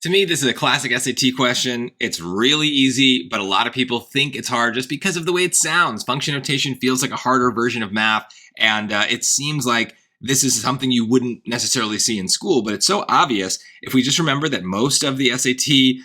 To me, this is a classic SAT question. It's really easy, but a lot of people think it's hard just because of the way it sounds. Function notation feels like a harder version of math, and it seems like this is something you wouldn't necessarily see in school, but it's so obvious if we just remember that most of the SAT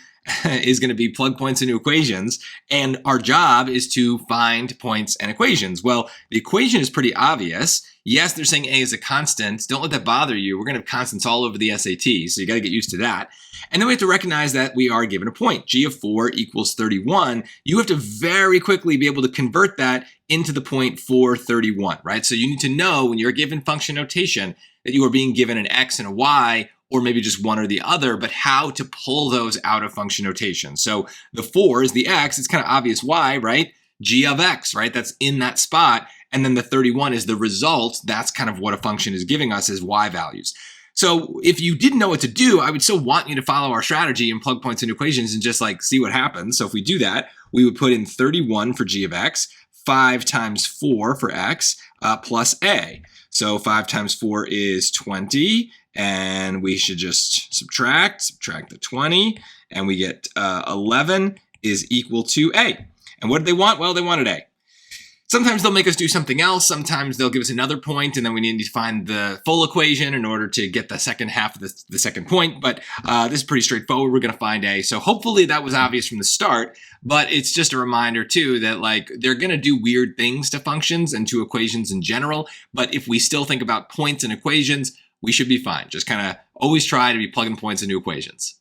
is going to be plug points into equations, and our job is to find points and equations. Well, the equation is pretty obvious. Yes, they're saying A is a constant. Don't let that bother you. We're going to have constants all over the SAT, so you got to get used to that. And then we have to recognize that we are given a point. G of 4 equals 31. You have to very quickly be able to convert that into the point 431, right? So you need to know when you're given function notation that you are being given an X and a Y, or maybe just one or the other, but how to pull those out of function notation. So the 4 is the X. It's kind of obvious why, right? G of X, right? That's in that spot. And then the 31 is the result. That's kind of what a function is giving us as Y values. So if you didn't know what to do, I would still want you to follow our strategy and plug points into equations and just like see what happens. So if we do that, we would put in 31 for G of X, 5 times 4 for X, plus A. So 5 times 4 is 20. And we should just subtract the 20, and we get 11 is equal to A. And what did they want? Well, they wanted A. Sometimes they'll make us do something else. Sometimes they'll give us another point, and then we need to find the full equation in order to get the second half of the second point. But this is pretty straightforward. We're going to find A. So hopefully that was obvious from the start, but it's just a reminder too that like they're going to do weird things to functions and to equations in general. But if we still think about points and equations, we should be fine. Just kind of always try to be plugging points into equations.